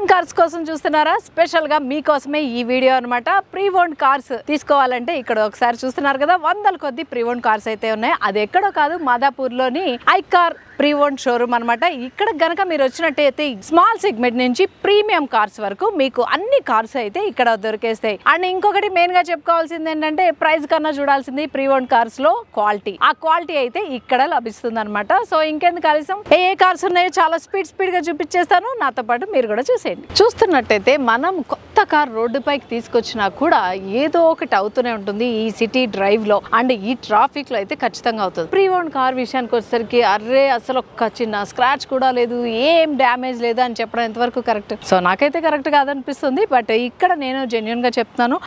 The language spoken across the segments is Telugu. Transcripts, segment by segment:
ఓన్ కార్స్ కోసం చూస్తున్నారా? స్పెషల్ గా మీకోసమే ఈ వీడియో అన్నమాట. ప్రీ ఓన్ కార్స్ తీసుకోవాలంటే ఇక్కడ ఒకసారి చూస్తున్నారు కదా, వందల కొద్ది ప్రీ ఓన్ కార్స్ అయితే ఉన్నాయి. అది ఎక్కడో కాదు, మాదాపూర్ లోని ఐకార్ ప్రీ ఓన్ షోరూమ్ అనమాట. ఇక్కడ గనక మీరు వచ్చినట్టయితే స్మాల్ సెగ్మెంట్ నుంచి ప్రీమియం కార్స్ వరకు మీకు అన్ని కార్స్ అయితే ఇక్కడ దొరికేస్తాయి. అండ్ ఇంకొకటి మెయిన్ గా చెప్పుకోవాల్సింది ఏంటంటే, ప్రైస్ కన్నా చూడాల్సింది ప్రీ ఓన్ కార్స్ లో క్వాలిటీ. ఆ క్వాలిటీ అయితే ఇక్కడ లభిస్తుంది అనమాట. సో ఇంకెందుకు ఆలస్యం, ఏ కార్స్ ఉన్నాయో చాలా స్పీడ్ గా చూపించేస్తాను. నాతో పాటు మీరు కూడా చూసేయండి. చూస్తున్నట్టయితే మనం కొత్త కార్ రోడ్డుపైకి తీసుకొచ్చినా కూడా ఏదో ఒకటి అవుతూనే ఉంటుంది ఈ సిటీ డ్రైవ్ లో అండ్ ఈ ట్రాఫిక్ లో అయితే ఖచ్చితంగా అవుతుంది. ప్రీ ఓన్ కార్ విషయానికి వచ్చేసరికి అర్రే అసలు ఒక్క చిన్న స్క్రాచ్ కూడా లేదు, ఏం డ్యామేజ్ లేదు అని చెప్పడం ఎంతవరకు కరెక్ట్? సో నాకైతే కరెక్ట్ కాదనిపిస్తుంది. బట్ ఇక్కడ నేను జెన్యూన్ గా చెప్తున్నాను,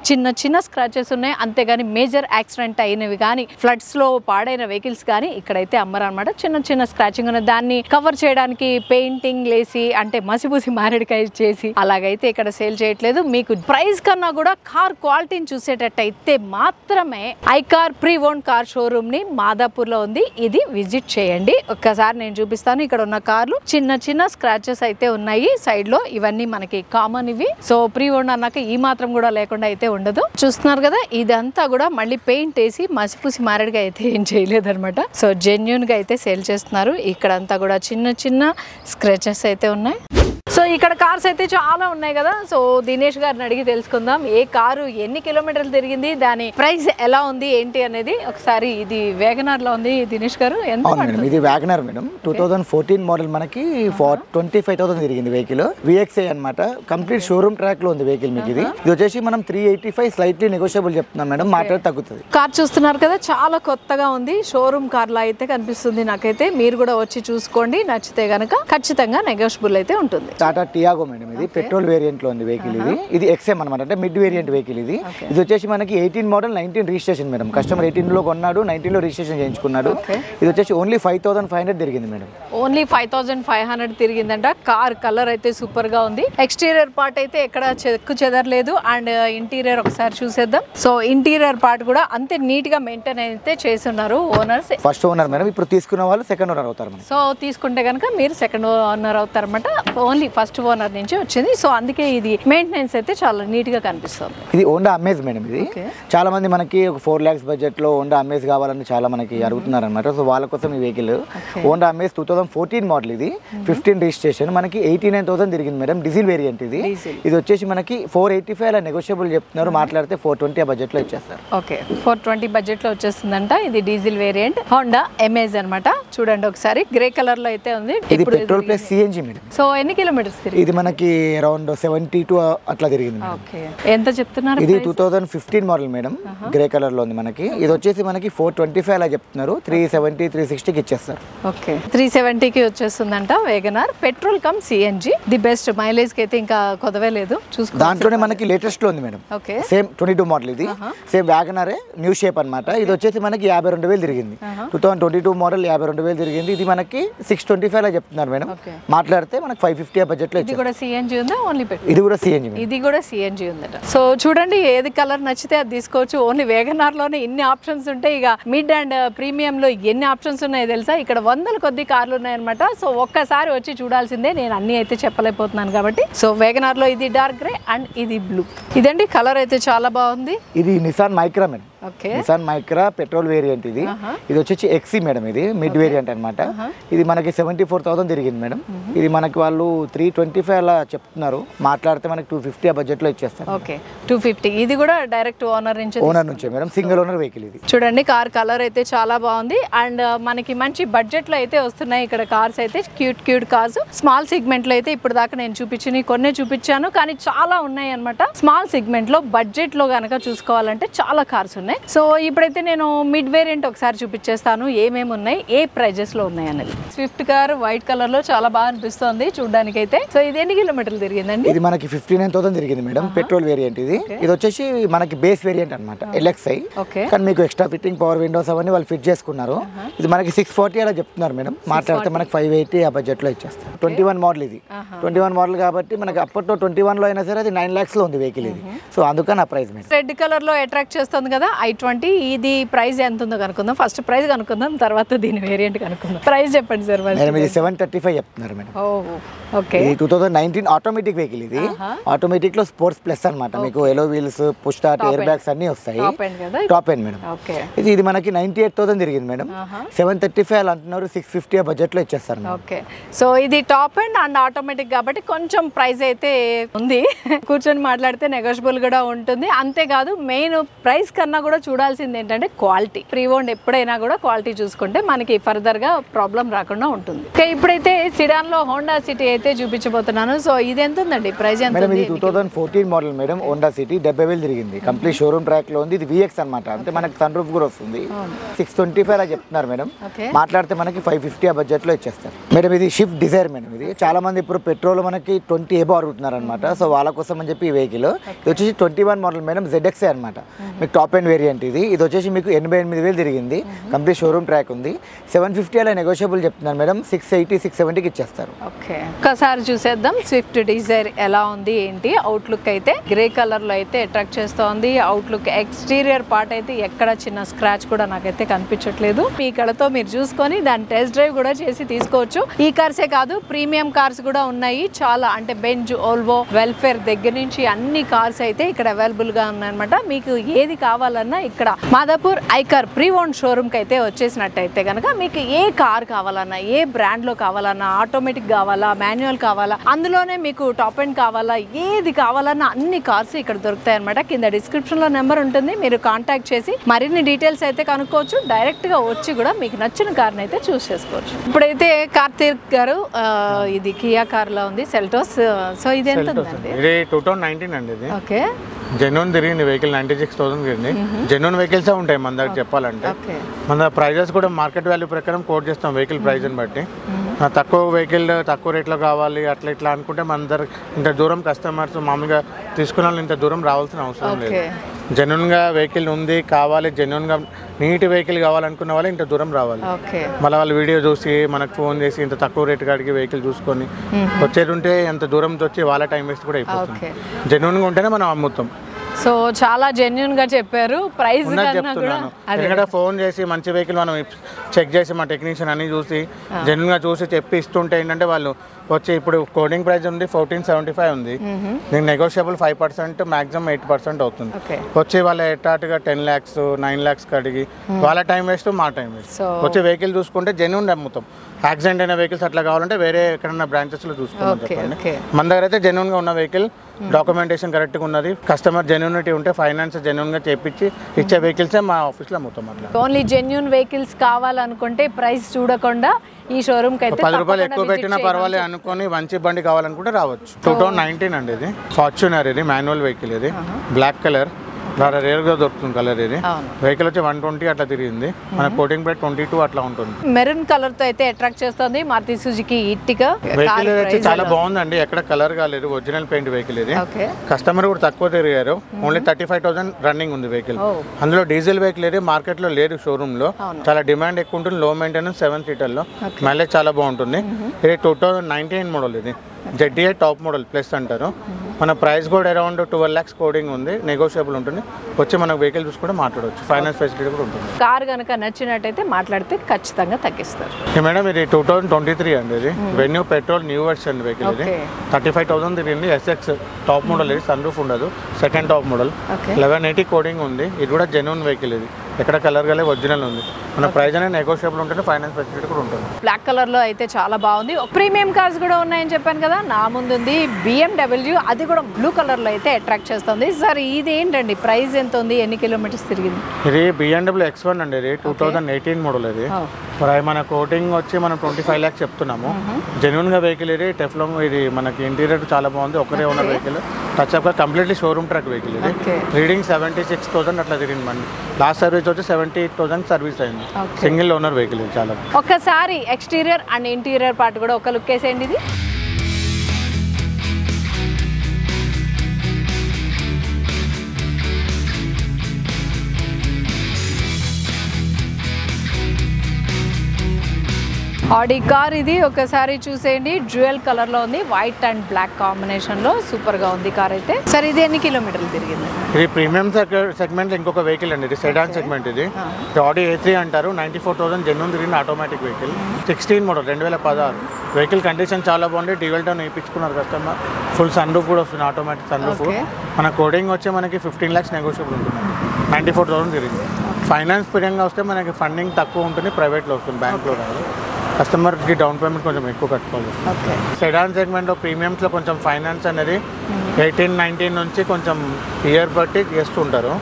చిన్న స్క్రాచెస్ ఉన్నాయి, అంతేగాని మేజర్ యాక్సిడెంట్ అయినవి కానీ ఫ్లడ్స్ లో పాడైన వెహికల్స్ కానీ ఇక్కడైతే అమ్మరు అనమాట. చిన్న స్క్రాచింగ్ ఉన్న దాన్ని కవర్ చేయడానికి పెయింటింగ్ లేసి అంటే మసిబూసి మారేడుకాయ చేసి అలాగైతే ఇక్కడ సేల్ చేయట్లేదు. మీకు ప్రైస్ కన్నా కూడా కార్ క్వాలిటీని చూసేటట్టయితే మాత్రమే ICAR pre own car showroom ని మాదాపూర్ లో ఉంది. ఇది విజిట్ చేయండి. ఒక్కసారి నేను చూపిస్తాను. ఇక్కడ ఉన్న కార్లు చిన్న స్క్రాచెస్ అయితే ఉన్నాయి సైడ్ లో, ఇవన్నీ మనకి కామన్ ఇవి. సో ప్రీ ఓన్ అన్నాక ఈ మాత్రం కూడా లేకుండా అయితే ఉండదు. చూస్తున్నారు కదా, ఇదంతా కూడా మళ్ళీ పెయింట్ వేసి మసిపూసి మారేడుగా అయితే ఏం చేయలేదు అనమాట. సో జెన్యూన్ గా అయితే సేల్ చేస్తున్నారు. ఇక్కడంతా కూడా చిన్న స్క్రాచెస్ అయితే ఉన్నాయి. సో ఇక్కడ కార్స్ అయితే చాలా ఉన్నాయి కదా. సో దినేష్ గారిని అడిగి తెలుసుకుందాం, ఏ కారు ఎన్ని కిలోమీటర్లు తిరిగింది, దాని ప్రైస్ ఎలా ఉంది ఏంటి అనేది. ఒకసారి ఇది వ్యాగనార్ లో ఉంది దినేష్ గారు, ఎంత? ఇది వ్యాగనార్ మేడం, 2014 మోడల్, మనకి 25,000 తిరిగింది వెహికల్. VXI అన్నమాట, కంప్లీట్ షోరూమ్ ట్రాక్ లో ఉంది వెహికల్. మీకు ఇది వచ్చేసి మనం 385 స్లైట్లీ నెగోషియబుల్ చెప్తున్నాం మేడం, మాట్లాడి తగ్గుతుంది. కార్ చూస్తున్నారు కదా, చాలా కొత్తగా ఉంది, షోరూమ్ కార్ లా అయితే కనిపిస్తుంది నాకైతే. మీరు కూడా వచ్చి చూసుకోండి, నచ్చితే గనక ఖచ్చితంగా నెగోషియబుల్ అయితే ఉంటుంది. టాటా టియాగో మేడం, ఇది పెట్రోల్ వేరియంట్ లో ఉంది వెహికల్. ఇది XM అనమాట, అంటే మిడ్ వేరియంట్ వెహికల్. ఇది వచ్చేసి మనకి 18 మోడల్ 19 రిజిస్ట్రేషన్ మేడం. కస్టమర్ 18 లో కొన్నాడు, 19 లో రిజిస్ట్రేషన్ చేయించుకున్నాడు. ఇది వచ్చేసి ఓన్లీ 5,500 తిరిగింది మేడం. ఓన్లీ 5,500 తిరిగిందంట. కార్ కలర్ అయితే సూపర్ గా ఉంది. ఎక్స్టీరియర్ పార్ట్ అయితే ఎక్కడ చెక్కు చెదరలేదు. అండ్ ఇంటీరియర్ ఒకసారి చూసేద్దాం. సో ఇంటీరియర్ పార్ట్ కూడా అంతే నీట్ గా మెయింటైన్ అయితే చేస్తున్నారు ఓనర్స్. ఫస్ట్ ఓనర్ మేడం, ఇప్పుడు తీసుకున్న వాళ్ళు సెకండ్ ఓనర్ అవుతారు. సో తీసుకుంటే కనుక మీరు సెకండ్ ఓనర్ అవుతారన్నమాట. ఓన్లీ ఫస్ట్ ఓనర్ నుంచి వచ్చింది. సో అందుకే ఇది మెయింటెనెన్స్ అయితే చాలా నీట్ గా కనిపిస్తుంది. ఇది హోండా అమేజ్ మేడం. ఇది చాలా మంది మనకి ఒక 4 lakhs బడ్జెట్ లో హోండా అమేజ్ కావాలని చాలా మనకి అడుగుతున్నారు అనమాట. సో వాళ్ళ కోసం ఈ వెహికల్ హోండా అమేజ్ 2014 మోడల్. ఇది 15 రిజిస్ట్రేషన్, మనకి 89,000 తిరిగింది మేడం. డీజిల్ వేరియంట్ ఇది. ఇది వచ్చేసి మనకి 485 అలా నెగోషియబుల్ చెప్తున్నారు, మాట్లాడితే 420 బడ్జెట్ లో ఇచ్చేస్తారు. ఓకే, 420 బడ్జెట్ లో వచ్చేస్తుందంట. ఇది డీజిల్ వేరియంట్ హోండా అమేజ్ అనమాట. చూడండి ఒకసారి, గ్రే కలర్ లో అయితే ఉంది. ఇది petrol plus CNG madam. So ఎన్ని కిలోమీటర్స్? ఇది మనకి అరౌండ్ 72 అట్లా తిరిగింది. ఎంత చెప్తున్నారు? ఇది 2015 మోడల్ మేడం, గ్రే కలర్ లో ఉంది మనకి. ఇది వచ్చేసి మనకి 425 అలా చెప్తున్నారు, 370 360కి ఇచ్చేస్తారు. ఓకే, 370కి వచ్చేస్తుందంట WagonR. Petrol cum CNG, the best. Mileage కి అయితే ఇంకా కొదవే లేదు. దాంట్లోనే మనకి లేటెస్ట్ లో ఉంది మేడం. Okay, same 22 model. ఇది సేమ్ వ్యాగనరే న్యూ షేప్ అనమాట. ఇది వచ్చేసి మనకి 52,000 తిరిగింది. 2022 మోడల్ 52,000 తిరిగింది. ఇది మనకి 625 అలా చెప్తున్నారు మేడం, మాట్లాడితే మనకి 550 బడ్జెట్ లో. ఇది కూడా CNG ఉందా? Only petrol? ఇది కూడా CNG. ఇది కూడా CNG ఉందట. సో చూడండి, ఏది కలర్ నచ్చితే అది తీసుకోవచ్చు. ఓన్లీ వేగనార్ లోనే ఇన్ని ఆప్షన్స్ ఉంటాయి. ఇక మిడ్ అండ్ ప్రీమియం లో ఎన్ని ఆప్షన్స్ ఉన్నాయో తెలుసా? ఇక్కడ వందల కొద్ది కార్లు ఉన్నాయన్నమాట. సో ఒక్కసారి వచ్చి చూడాల్సిందే. నేను అన్ని అయితే చెప్పలేకపోతున్నాను కాబట్టి. సో వేగనార్ లో ఇది డార్క్ గ్రే అండ్ ఇది బ్లూ. ఇదండి కలర్ అయితే చాలా బాగుంది. ఇది Nissan Micra madam. Nissan Micra petrol variant. ఇది వచ్చేసి XC మేడం. ఇది మిడ్ వేరియంట్ అనమాట. ఇది మనకి 74,000 తిరిగింది మేడం. ఇది మనకి వాళ్ళు 325 అలా చెప్తున్నారు, మాట్లాడితే మనకి 250 ఆ బడ్జెట్ లో ఇచ్చేస్తారు. ఓకే, 250. ఇది కూడా డైరెక్ట్ ఓనర్ నుంచే మేడం, సింగిల్ ఓనర్ వెహికల్. ఇది చూడండి, కార్ కలర్ అయితే చాలా బాగుంది. అండ్ మనకి మంచి బడ్జెట్ లో అయితే వస్తున్నాయి ఇక్కడ కార్స్ అయితే. క్యూట్ కార్స్ స్మాల్ సెగ్మెంట్ లో అయితే ఇప్పుడు దాకా నేను కొన్ని చూపించాను, కానీ చాలా ఉన్నాయి అనమాట. స్మాల్ సెగ్మెంట్ లో బడ్జెట్ లో గనక చూసుకోవాలంటే చాలా కార్స్ ఉన్నాయి. సో ఇప్పుడైతే నేను మిడ్ వేరియంట్ ఒకసారి చూపించేస్తాను, ఏమేమి ఉన్నాయి, ఏ ప్రైజెస్ లో ఉన్నాయి అనేది. స్విఫ్ట్ కార్ వైట్ కలర్ లో చాలా బాగా అనిపిస్తుంది చూడడానికి అయితే. సో ఇది ఎన్ని కిలోమీటర్లు తిరిగిందండి? ఇది మనకి 59,000 తిరిగింది మేడం, పెట్రోల్ వేరియంట్. ఇది వచ్చేసి మనకి బేస్ వేరియంట్ అనమాట, LXI. కానీ మీకు ఎక్స్ట్రా ఫిట్టింగ్, పవర్ విండోస్ అవన్నీ వాళ్ళు ఫిట్ చేసుకున్నారు. ఇది మనకి 640 అలా చెప్తున్నారు మేడం, మాట్లాడితే మనకి 580 ఆ బడ్జెట్ లో ఇచ్చేస్తారు. 21 మోడల్. ఇది 21 మోడల్ కాబట్టి మనకి అప్పట్లో 21 లో అయినా సరే అది 9 lakhs లో ఉంది వెహికల్. ఇది సో అందుకని ఆ ప్రైస్. రెడ్ కలర్ లో అట్రాక్ట్ చేస్తుంది కదా, i20 ఇది ప్రైస్ ఎంత ఉందో కనుక్కుందాం. ఫస్ట్ ప్రైస్ కనుక్కుందాం, తర్వాత దీని వేరియంట్ కనుక్కుందాం. ప్రైస్ చెప్పండి సార్. మేడం ఇది 735 చెప్తున్నారు మేడం. ఓకే, ఇది 2019 ఆటోమేటిక్ వెహికల్. ఇది ఆటోమేటిక్ లో స్పోర్ట్స్ ప్లస్ అన్నమాట. మీకు ఎలో wheels, push start, air bags అన్ని వస్తాయి. Top end madam. ఇది మనకి 98,000 తిరిగింది మేడం. 735 అంటున్నారు, 650 బడ్జెట్ లో ఇచ్చేస్తారు. ఓకే, సో ఇది టాప్ ఎండ్ అండ్ ఆటోమేటిక్ కాబట్టి కొంచెం ప్రైస్ అయితే ఉంది. కూర్చొని మాట్లాడితే నెగోషియబుల్ కూడా ఉంటుంది. అంతేకాదు మెయిన్ ప్రైస్ కన్నా కూడా చూడాల్సింది ఏంటంటే క్వాలిటీ. ప్రీ ఓన్డ్ ఎప్పుడైనా కూడా క్వాలిటీ చూసుకుంటే మనకి ఫర్దర్ గా ప్రాబ్లం రాకుండా ఉంటుంది. ఇప్పుడైతే సిడాన్ లో హోండా సిటీ అయితే చూపించబోతున్నాను. సో ఇది ఎంత ఉందండి ప్రైస్? ఎంత? 2014 మోడల్ మేడం. హోండా సిటీ 70,000 తిరిగింది. కంప్లీట్ షోరూమ్ ట్రాక్ లో ఉంది. ఇది VX అన్నమాట. అంటే మనకి సన్ రూఫ్ కూడా వస్తుంది. 625 అలా చెప్తున్నారు మేడం. మాట్లాడితే మనకి 550 ఆ బడ్జెట్ లో ఇచ్చేస్తారు మేడం. ఇది షిఫ్ట్ డిజైర్ మేడం. ఇది చాలా మంది ఇప్పుడు పెట్రోల్ మనకి 20 ఎబో అడుగుతున్నారు అనమాట. సో వాళ్ళ కోసం అని చెప్పి ఈ వెహికల్. ఇది వచ్చేసి 21 మోడల్ మేడం. ZXA అనమాట. మీకు టాప్ ఎండ్ వేరియంట్ ఇది. ఇది వచ్చేసి మీకు 88,000 తిరిగింది. కంప్లీట్ షోరూమ్ ట్రాక్ ఉంది. 750 అలా నెగోషియబుల్ చెప్తున్నారు మేడం. 680, 670కి ఇచ్చేస్తారు. ఓకే, ఒకసారి చూసేద్దాం స్విఫ్ట్ డిజైర్ ఎలా ఉంది ఏంటి. అవుట్లుక్ అయితే గ్రే కలర్ లో అయితే అట్రాక్ట్ చేస్తోంది. అవుట్లుక్ ఎక్స్టీరియర్ పార్ట్ అయితే ఎక్కడ చిన్న స్క్రాచ్ కూడా నాకైతే కనిపించట్లేదు. మీ కళతో మీరు చూసుకొని దాని టెస్ట్ డ్రైవ్ కూడా చేసి తీసుకోవచ్చు. ఈ కార్సే కాదు, ప్రీమియం కార్స్ కూడా ఉన్నాయి చాలా. అంటే బెంజ్, ఓల్వో, వెల్ఫేర్ దగ్గర నుంచి అన్ని కార్స్ అయితే ఇక్కడ అవైలబుల్ గా ఉన్నాయన్నమాట. మీకు ఏది కావాలన్నా ఇక్కడ Madhapur ICAR pre owned showroom కి అయితే వచ్చేసినట్టయితే కనుక మీకు ఏ కార్ కావాలన్నా, ఏ బ్రాండ్ లో కావాలన్నా, ఆటోమేటిక్ కావాలా, మాన్యువల్ కావాలా, అందులోనే మీకు టాప్ ఎండ్ కావాలా, ఏది కావాలన్నా అన్ని కార్స్ ఇక్కడ దొరుకుతాయి అనమాట. కింద డిస్క్రిప్షన్ లో నెంబర్ ఉంటుంది, మీరు కాంటాక్ట్ చేసి మరిన్ని డీటెయిల్స్ అయితే కనుక్కోవచ్చు. డైరెక్ట్ గా వచ్చి కూడా మీకు నచ్చిన కార్ని అయితే చూస్ చేసుకోవచ్చు. ఇప్పుడైతే కార్తీక్ గారు ఇది కియా కార్ లో ఉంది, సెల్టోస్. సో ఇది ఎంత ఉందండి? ఇది 2019 అండి. ఇది ఓకే, జెన్యూన్ తిరిగింది వెహికల్. 96,000 తిరిగింది. జెన్యూన్ వెహికల్స్ ఉంటాయి మన దగ్గర చెప్పాలంటే. మన ప్రైజెస్ కూడా మార్కెట్ వాల్యూ ప్రకారం కోట్ చేస్తాం వెహికల్ ప్రైజ్ని బట్టి. తక్కువ వెహికల్ తక్కువ రేట్లో కావాలి అట్లా ఇట్లా అనుకుంటే మన దగ్గర ఇంత దూరం కస్టమర్స్ మామూలుగా తీసుకున్న వాళ్ళు ఇంత దూరం రావాల్సిన అవసరం లేదు. జెన్యూన్గా వెహికల్ ఉంది కావాలి, జెన్యూన్గా నీట్ వెహికల్ కావాలనుకున్న వాళ్ళు ఇంత దూరం రావాలి. మళ్ళీ వాళ్ళు వీడియో చూసి మనకు ఫోన్ చేసి ఇంత తక్కువ రేటు కాడికి వెహికల్ చూసుకొని వచ్చేది ఉంటే ఎంత దూరం వచ్చి వాళ్ళ టైం వేస్ట్ కూడా అయిపోతుంది. జెన్యూన్గా ఉంటేనే మనం అమ్ముతాం. సో చాలా జెన్యూన్ గా చెప్పారు. ప్రైస్ చెప్తున్నాను ఎందుకంటే ఫోన్ చేసి మంచి వెహికల్ మనం చెక్ చేసి మా టెక్నీషియన్ అన్ని చూసి జెన్యూన్ గా చూసి చెప్పి ఇస్తుంటే ఏంటంటే వాళ్ళు వచ్చి ఇప్పుడు కోడింగ్ ప్రైస్ ఉంది 1475 ఉంది. దీనికి నెగోషియబుల్ 5% మాక్సిమం 8% అవుతుంది. వచ్చి వాళ్ళ ఎటాటుగా 10 lakhs 9 lakhs కడిగి వాళ్ళ టైం వేస్ట్ మా టైం వేస్ట్. వచ్చి వెహికల్ చూసుకుంటే జెన్యూన్ అమ్ముతాం. యాక్సిడెంట్ అయిన వెహికల్స్ అట్లా కావాలంటే వేరే ఎక్కడన్నా బ్రాంచెస్ లో చూసుకోవాలి చెప్పండి. మన దగ్గర అయితే జెన్యూన్ గా ఉన్న వెహికల్, డాక్యుమెంటేషన్ కరెక్ట్ గా ఉన్నది, కస్టమర్ జెన్యూనిటీ ఉంటే ఫైనాన్స్ జెన్యూన్ గా చేపించి ఇచ్చే వెహికల్సే మా ఆఫీస్ లో అమ్ముతాం. అట్లా ఓన్లీ జెన్యూన్ వెహికల్స్ కావాలనుకుంటే ప్రైస్ చూడకుండా ఈ షోరూమ్ కి అయితే 10 రూపాయలు ఎక్కువ పెట్టినా పర్వాలేదు అనుకుని మంచి బండి కావాలనుకుంటే రావచ్చు. 2019 అండి. ఇది ఫార్చునర్. ఇది మాన్యువల్ వెహికల్. ఇది బ్లాక్ కలర్, చాలా రేర్గా దొరుకుతుంది కలర్. ఇది వెహికల్ వచ్చి 120 అట్లా తిరిగింది. మన కోటింగ్ రేట్ 22 అట్లా ఉంటుంది. మెరూన్ కలర్ తో అయితే అట్రాక్ట్ చేస్తుంది మారుతి సుజుకి ఇర్టిగా. వెహికల్ వచ్చి చాలా బాగుందండి. ఎక్కడ కలర్ కాలేదు, ఒరిజినల్ పెయింట్ వెహికల్. ఇది కస్టమర్ కూడా తక్కువ తిరిగారు. ఓన్లీ 35,000 రన్నింగ్ ఉంది వెహికల్. అందులో డీజిల్ వెహికల్ ఇది మార్కెట్ లో లేదు, షోరూమ్ లో చాలా డిమాండ్ ఎక్కువ ఉంటుంది. లో మెయింటెనెన్స్ 7 సీటర్లో మైలేజ్ చాలా బాగుంటుంది. ఇది 2019 మోడల్. ఇది ZDI టాప్ మోడల్ ప్లస్ అంటారు. మన ప్రైస్ కూడా అరౌండ్ 12 lakhs కోడింగ్ ఉంది, నెగోషియబుల్ ఉంటుంది. వచ్చి మనకు వెహికల్ చూసుకుంటే మాట్లాడవచ్చు. ఫైనాన్స్ ఫెసిలిటీ కూడా ఉంటుంది. కార్ కనుక నచ్చినట్టయితే మాట్లాడితే ఖచ్చితంగా తగ్గిస్తారు. మేడం ఇది 2023 అండి. ఇది venue petrol new version vehicle. ఇది 35,000 తిరిగింది. SX top model. ఇది సన్ రూఫ్ ఉండదు, సెకండ్ టాప్ మోడల్. 1180 కోడింగ్ ఉంది. ఇది కూడా జెన్యూన్ వెహికల్. ఇది ఎక్కడ కలర్ గలే ఒరిజినల్ ఉంది. మన ప్రైస్ అనేది నెగోషియబుల్ ఉంటుంది, ఫైనాన్స్ ఫెసిలిటీ కూడా ఉంటుంది. బ్లాక్ కలర్ లో అయితే చాలా బాగుంది. ప్రీమియం కార్స్ కూడా ఉన్నాయని చెప్పాను కదా, నా ముందు ఉంది BMW. అది కూడా బ్లూ కలర్ లో అయితే అట్రాక్ట్ చేస్తుంది. సార్ ఇది ఏంటండి ప్రైస్ ఎంత ఉంది, ఎన్ని కిలోమీటర్స్ తిరిగింది? ఇది BMW X1 అండి. ఇది 2018 మోడల్. ఇది మన కోటింగ్ వచ్చి మనం 25 lakhs చెప్తున్నాము. జెన్యూన్ గా వెహికల్. ఇది టెఫ్లాన్. ఇది మనకి ఇంటీరియర్ చాలా బాగుంది. ఒకరే ఉన్న vehicle. Touch up completely showroom truck vehicle. ఇది రీడింగ్ 76,000 అట్లా తిరిగింది. మన లాస్ట్ సర్వీస్ వచ్చి 78,000 సర్వీస్ అయింది. Single owner vehicle. ఇది చాలా ఒక్కసారి ఎక్స్టీరియర్ అండ్ ఇంటీరియర్ పార్ట్ కూడా ఒక లుక్ వేసేయండి. ఇది ఆడి కార్ ఇది ఒకసారి చూసేయండి. డ్యూయల్ కలర్ లో ఉంది, వైట్ అండ్ బ్లాక్ కాంబినేషన్ లో సూపర్ గా ఉంది కార్ అయితే. సరే ఇది ఎన్ని కిలోమీటర్లు తిరిగింది? ఇది ప్రీమియం సెగ్మెంట్ ఇంకొక వెహికల్ అండి, ఇది సెడాన్ సెగ్మెంట్. ఇది ఆడి A3 అంటారు. 94,000 జెన్యూన్ తిరిగిన automatic vehicle. 16 model 2016. Vehicle condition చాలా బాగుంది. డ్యూయల్ టోన్ వేయించుకున్నారు కస్టమర్. ఫుల్ సన్ రూఫ్ కూడా వస్తుంది, ఆటోమేటిక్ సన్ రూఫ్. మన కోడింగ్ వచ్చి మనకి 15 lakhs నెగోషియబుల్ ఉంటుంది. 94,000 తిరిగింది. ఫైనాన్స్ పరంగా వస్తే మనకి ఫండింగ్ తక్కువ ఉంటుంది, ప్రైవేట్లో వస్తుంది, బ్యాంక్లో రాదు. కస్టమర్కి డౌన్ పేమెంట్ కొంచెం ఎక్కువ కట్టుకోవాలి. సెడాన్ సెగ్మెంట్లో ప్రీమియమ్స్లో కొంచెం ఫైనాన్స్ అనేది 18-19 నుంచి కొంచెం ఇయర్ బట్టి చేస్తుంటారు.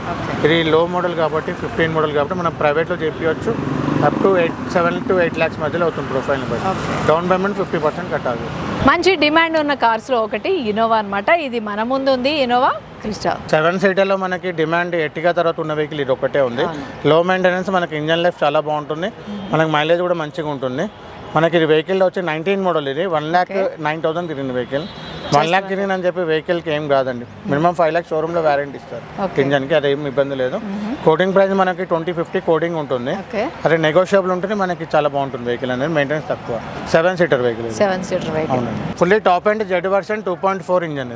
ఇది లో మోడల్ కాబట్టి 15 మోడల్ కాబట్టి మనం ప్రైవేట్లో చేపించవచ్చు. అప్ టు 7 to 8 lakhs మధ్యలో అవుతుంది ప్రొఫైల్ని బట్టి. డౌన్ పేమెంట్ 50% కట్టాలి. మంచి డిమాండ్ ఉన్న కార్స్లో ఒకటి ఇన్నోవా అనమాట. ఇది మన ముందు ఉంది ఇన్నోవా క్రిస్టా. 7 సీటర్లో మనకి డిమాండ్ ఎట్టిగా తర్వాత ఉన్న వెహికల్ ఇది ఒకటే ఉంది. లో మెయింటెనెన్స్, మనకి ఇంజన్ లైఫ్ చాలా బాగుంటుంది, మనకి మైలేజ్ కూడా మంచిగా ఉంటుంది. మనకి ఇది వెహికల్ వచ్చి 19 మోడల్. ఇది 1,09,000 తిరిగిన వెహికల్. 1 lakh తిరిగిన అని చెప్పి వెహికల్కి ఏం కాదండి. మినిమం 5 lakhs షోరూమ్లో వారంటీ ఇస్తారు ఇంజన్కి, అదేం ఇబ్బంది లేదు. కోడింగ్ ప్రైస్ మనకి 2050 కోడింగ్ ఉంటుంది, అదే నెగోషియబుల్ ఉంటుంది. మనకి చాలా బాగుంటుంది వెహికల్ అనేది, మెయింటెనెన్స్ తక్కువ. 7 సీటర్ వెహికల్. అవునండి, fully top and Z version 2.4 engine.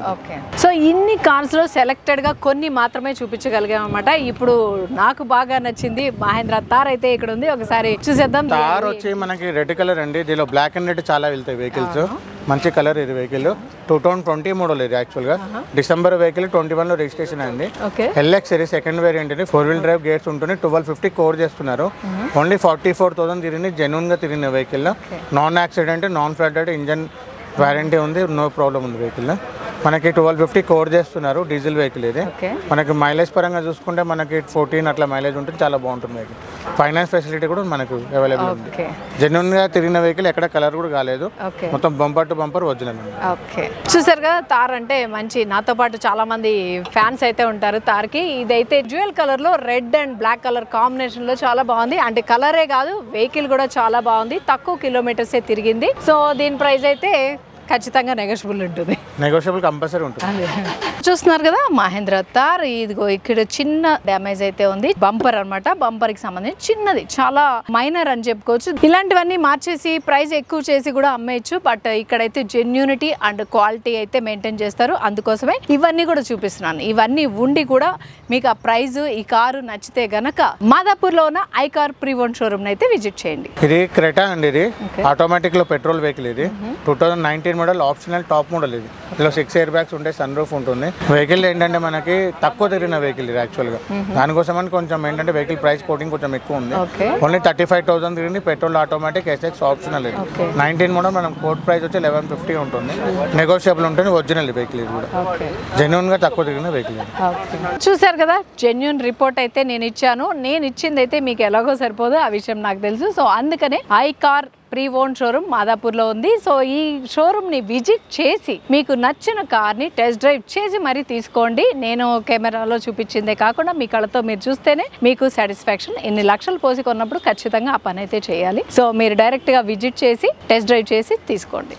So ఇన్ని కార్స్ లో సెలెక్టెడ్ గా కొన్ని మాత్రమే చూపించగలిగాం అనమాట. ఇప్పుడు నాకు బాగా నచ్చింది మహేంద్ర థార్ అయితే ఇక్కడ ఉంది, ఒకసారి చూసేద్దాం. థార్ వచ్చి మనకి రెడ్ కలర్ అండి, దీనిలో బ్లాక్ అండ్ రెడ్ చాలా వెళ్తాయి వెహికల్స్. మంచి కలర్ ఇది వెహికల్. 2020 మోడల్ ఇది యాక్చువల్గా. డిసెంబర్ వెహికల్ 21లో రిజిస్ట్రేషన్ అయింది. LX ఇది సెకండ్ వేరియంట్. ఇది 4-wheel drive గేట్స్ ఉంటుంది. 1250 కోడ్ చేస్తున్నారు. ఓన్లీ 44,000 తిరిగి జెన్యూన్గా తిరిగిన vehicle. Non accident, non flood, engine warranty ఉంది, నో ప్రాబ్లం ఉంది వెహికల్. మనకి 1250 కోడ్ చేస్తున్నారు. డీజిల్ వెహికల్ ఇది. మనకి మైలేజ్ పరంగా చూసుకుంటే మనకి 14 అట్లా మైలేజ్ ఉంటుంది, చాలా బాగుంటుంది వెహికల్. ఫైనాన్స్ ఫెసిలిటీ కూడా మనకు అవైలబుల్ ఉంది. జెన్యూన్గా తిరిగిన వెహికల్, ఎక్కడ కలర్ కూడా కాలేదు, మొత్తం బంపర్ టు బంపర్ ఒరిజినల్. చూసారు కదా, తార్ అంటే మంచి, నాతో పాటు చాలా మంది ఫ్యాన్స్ అయితే ఉంటారు తార్కి. ఇదైతే డ్యూయల్ కలర్ లో red and black colour combination లో చాలా బాగుంది. అంటే కలరే కాదు, వెహికల్ కూడా చాలా బాగుంది. తక్కువ కిలోమీటర్సే తిరిగింది. సో దీని ప్రైస్ అయితే ఖచ్చితంగా నెగోషియబుల్ ఉంటుంది, నెగోషియబుల్ కంపల్సరీ ఉంటుంది. చూస్తున్నారు కదా మహేంద్ర థార్. ఇదిగో ఇక్కడ చిన్న డ్యామేజ్ అయితే ఉంది, బంపర్ అనమాట. బంపర్ కి సంబంధించి చిన్నది, చాలా మైనర్ అని చెప్పుకోవచ్చు. ఇలాంటివన్నీ మార్చేసి ప్రైస్ ఎక్కువ చేసి కూడా అమ్మేయచ్చు. బట్ ఇక్కడైతే జెన్యూనిటీ అండ్ క్వాలిటీ అయితే మెయింటైన్ చేస్తారు. అందుకోసమే ఇవన్నీ కూడా చూపిస్తున్నాను. ఇవన్నీ ఉండి కూడా మీకు ఆ ప్రైస్, ఈ కారు నచ్చితే గనక మాదాపూర్ లో ఉన్న ఐకార్ ప్రీ ఓన్ షోరూమ్ అయితే విజిట్ చేయండి. ఇది క్రెటా అండి, ఇది ఆటోమేటిక్ లో పెట్రోల్ వెహికల్. ఇది 2019 మోడల్, ఆప్షనల్ టాప్ మోడల్. ఇది ఇందులో 6 ఎయిర్ బ్యాగ్స్ ఉంటాయి, సన్ రూఫ్ ఉంటుంది. వెహికల్ ఏంటంటే మనకి తక్కువ తిరిగిన వెహికల్ ఇది యాక్చువల్గా. దానికోసం అని కొంచెం ఏంటంటే వెహికల్ ప్రైస్ కోటింగ్ కొంచెం ఎక్కువ ఉంది. ఓన్లీ 35,000 తిరిగింది. Petrol, automatic, SX optional. ఇది 19 మోడల్. మనం కోడ్ ప్రైస్ వచ్చి 1150 ఉంటుంది, నెగోషియబుల్ ఉంటుంది. ఒరిజినల్ వెహికల్ ఇది కూడా, జెన్యూన్ గా తక్కువ తిరిగిన వెహికల్. చూసారు కదా, జెన్యూన్ రిపోర్ట్ అయితే నేను ఇచ్చాను. నేను ఇచ్చింది అయితే మీకు ఎలాగో సరిపోదు, ఆ విషయం నాకు తెలుసు. సో అందుకనే ఐకార్ ప్రీ ఓన్ షోరూమ్ మాదాపూర్లో ఉంది. సో ఈ షోరూమ్ని విజిట్ చేసి మీకు నచ్చిన కార్ని టెస్ట్ డ్రైవ్ చేసి మరీ తీసుకోండి. నేను కెమెరాలో చూపించిందే కాకుండా మీ కళ్ళతో మీరు చూస్తేనే మీకు సాటిస్ఫాక్షన్. ఇన్ని లక్షలు పోసి కొన్నప్పుడు ఖచ్చితంగా ఆ పని అయితే చేయాలి. సో మీరు డైరెక్ట్గా విజిట్ చేసి టెస్ట్ డ్రైవ్ చేసి తీసుకోండి.